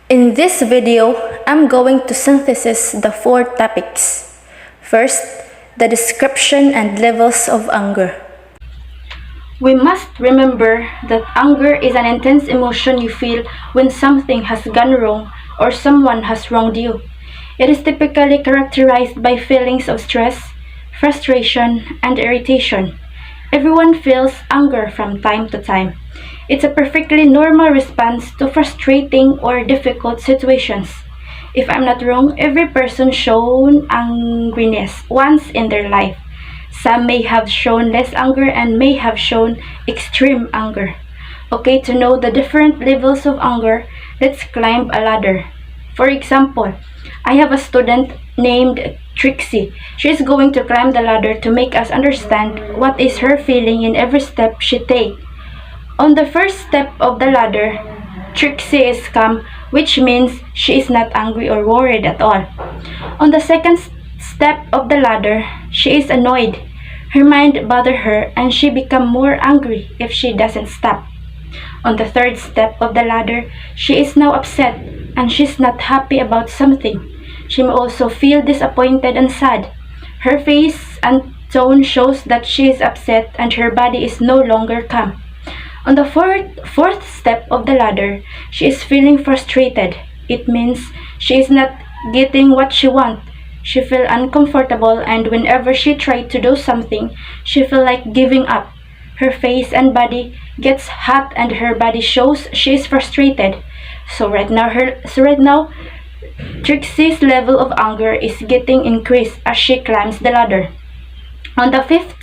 In this video, I'm going to synthesize the four topics. First, the description and levels of anger. We must remember that anger is an intense emotion you feel when something has gone wrong or someone has wronged you. It is typically characterized by feelings of stress, frustration, and irritation. Everyone feels anger from time to time. It's a perfectly normal response to frustrating or difficult situations. If I'm not wrong, every person shown angriness once in their life. Some may have shown less anger and may have shown extreme anger. Okay, to know the different levels of anger, let's climb a ladder. For example, I have a student named Trixie. She is going to climb the ladder to make us understand what is her feeling in every step she takes. On the first step of the ladder, Trixie is calm, which means she is not angry or worried at all. On the second step of the ladder, she is annoyed. Her mind bothers her and she becomes more angry if she doesn't stop. On the third step of the ladder, she is now upset and she's not happy about something. She may also feel disappointed and sad. Her face and tone shows that she is upset and her body is no longer calm. On the fourth step of the ladder, she is feeling frustrated. It means she is not getting what she wants. She feels uncomfortable and whenever she tries to do something, she feels like giving up. Her face and body gets hot and her body shows she is frustrated. So right now, Trixie's level of anger is getting increased as she climbs the ladder. On the fifth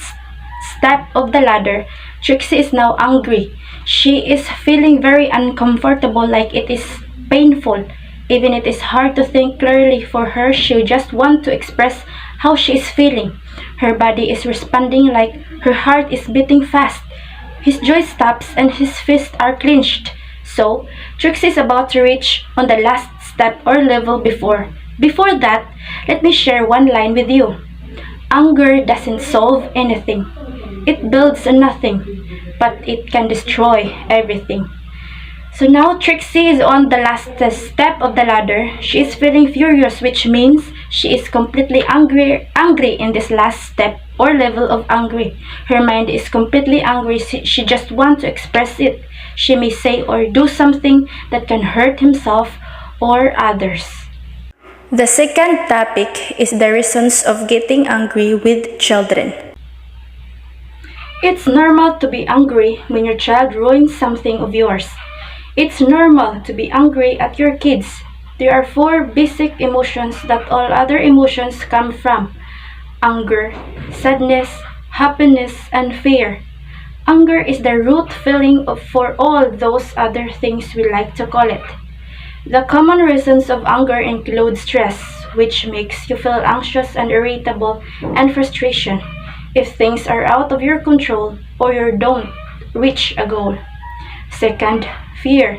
step of the ladder, Trixie is now angry. She is feeling very uncomfortable, like it is painful. Even it is hard to think clearly for her, she just wants to express how she is feeling. Her body is responding like her heart is beating fast. His jaw stops and his fists are clenched. So, Trixie is about to reach on the last step or level before. Before that, let me share one line with you. Anger doesn't solve anything. It builds nothing, but it can destroy everything. So now Trixie is on the last step of the ladder. She is feeling furious, which means she is completely angry in this last step or level of angry. Her mind is completely angry. She just wants to express it. She may say or do something that can hurt himself or others. The second topic is the reasons of getting angry with children. It's normal to be angry when your child ruins something of yours. It's normal to be angry at your kids. There are four basic emotions that all other emotions come from: anger, sadness, happiness, and fear. Anger is the root feeling for all those other things we like to call it. The common reasons of anger include stress, which makes you feel anxious and irritable, and frustration, if things are out of your control or you don't reach a goal. Second, fear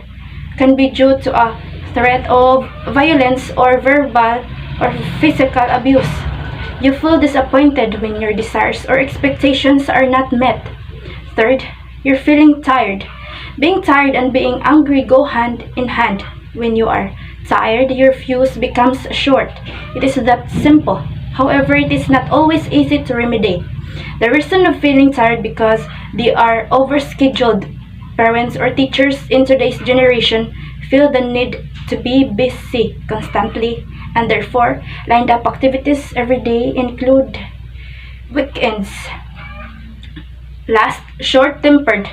can be due to a threat of violence or verbal or physical abuse. You feel disappointed when your desires or expectations are not met. Third, you're feeling tired. Being tired and being angry go hand in hand. When you are tired, your fuse becomes short. It is that simple. However, it is not always easy to remedy. The reason of feeling tired because they are overscheduled. Parents or teachers in today's generation feel the need to be busy constantly and therefore lined up activities every day include weekends. Last, short-tempered.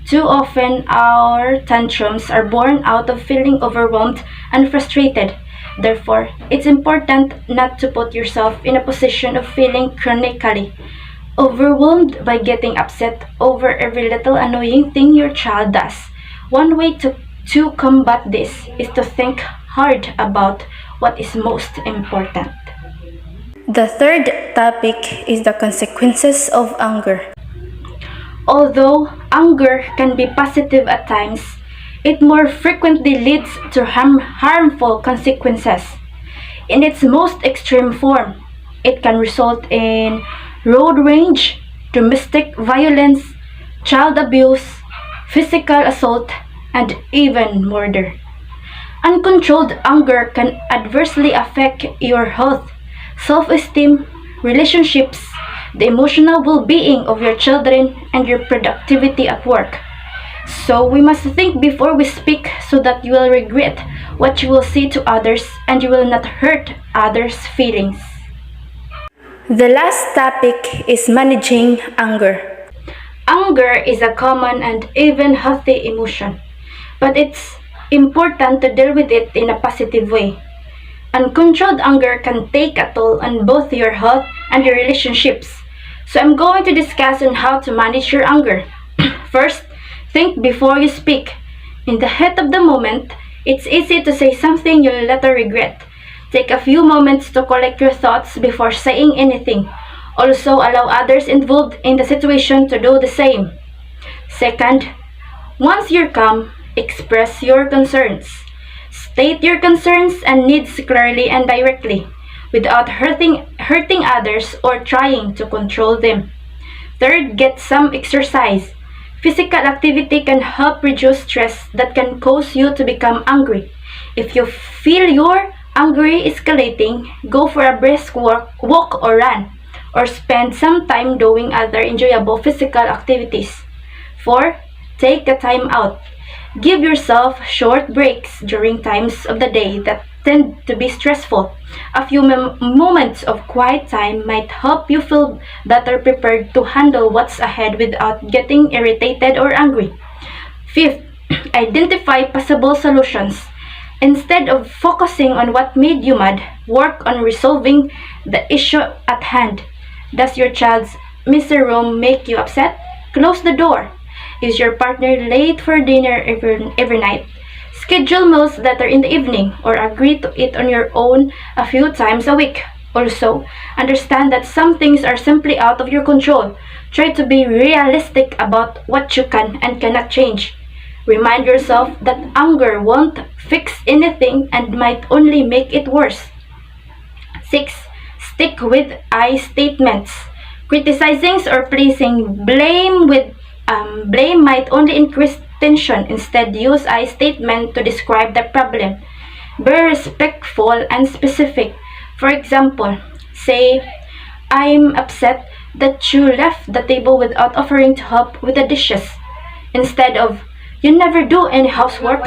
Too often our tantrums are born out of feeling overwhelmed and frustrated. Therefore, it's important not to put yourself in a position of feeling chronically overwhelmed by getting upset over every little annoying thing your child does. One way to combat this is to think hard about what is most important. The third topic is the consequences of anger. Although anger can be positive at times, it more frequently leads to harmful consequences. In its most extreme form, it can result in road rage, domestic violence, child abuse, physical assault, and even murder. Uncontrolled anger can adversely affect your health, self-esteem, relationships, the emotional well-being of your children, and your productivity at work. So we must think before we speak so that you will regret what you will say to others and you will not hurt others' feelings. The last topic is managing anger. Anger is a common and even healthy emotion, but it's important to deal with it in a positive way. Uncontrolled anger can take a toll on both your health and your relationships. So I'm going to discuss on how to manage your anger. First, think before you speak. In the heat of the moment, it's easy to say something you'll later regret. Take a few moments to collect your thoughts before saying anything. Also, allow others involved in the situation to do the same. Second, once you're calm, express your concerns. State your concerns and needs clearly and directly, without hurting others or trying to control them. Third, get some exercise. Physical activity can help reduce stress that can cause you to become angry. If you feel your anger escalating, go for a brisk walk or run, or spend some time doing other enjoyable physical activities. 4. Take a time out. Give yourself short breaks during times of the day that tend to be stressful. A few moments of quiet time might help you feel better prepared to handle what's ahead without getting irritated or angry. 5th, identify possible solutions. Instead of focusing on what made you mad, work on resolving the issue at hand. Does your child's messy room make you upset? Close the door. Is your partner late for dinner every night? Schedule meals that are in the evening or agree to eat on your own a few times a week. Also, understand that some things are simply out of your control. Try to be realistic about what you can and cannot change. Remind yourself that anger won't fix anything and might only make it worse. 6. Stick with I statements. Criticizing or placing blame might only increase tension. Instead, use I statement to describe the problem. Be respectful and specific. For example, say, I'm upset that you left the table without offering to help with the dishes. Instead of, you never do any housework.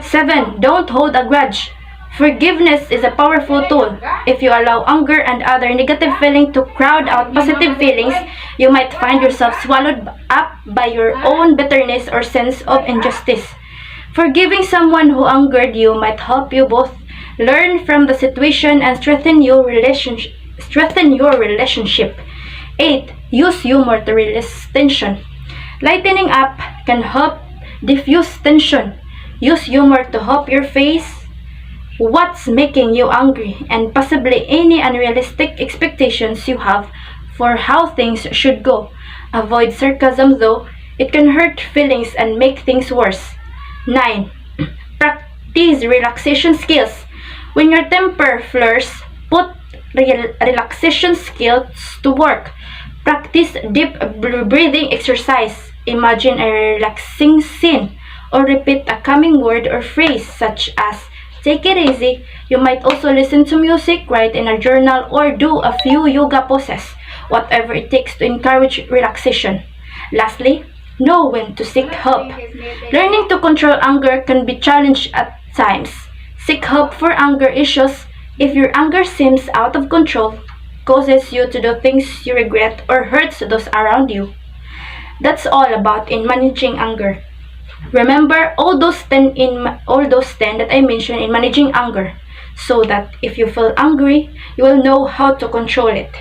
7. Don't hold a grudge. Forgiveness is a powerful tool. If you allow anger and other negative feelings to crowd out positive feelings, you might find yourself swallowed up by your own bitterness or sense of injustice. Forgiving someone who angered you might help you both learn from the situation and strengthen your relationship. 8. Use humor to release tension. Lightening up can help diffuse tension. Use humor to help your face what's making you angry and possibly any unrealistic expectations you have for how things should go. Avoid sarcasm though, it can hurt feelings and make things worse. 9. Practice relaxation skills. When your temper flares, put relaxation skills to work. Practice deep breathing exercise. Imagine a relaxing scene or repeat a calming word or phrase such as take it easy. You might also listen to music, write in a journal, or do a few yoga poses, whatever it takes to encourage relaxation. Lastly, know when to seek help. Learning to control anger can be challenged at times. Seek help for anger issues. If your anger seems out of control, causes you to do things you regret, or hurts those around you. That's all about in managing anger. Remember all those 10 that I mentioned in managing anger, so that if you feel angry, you will know how to control it.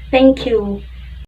Thank you.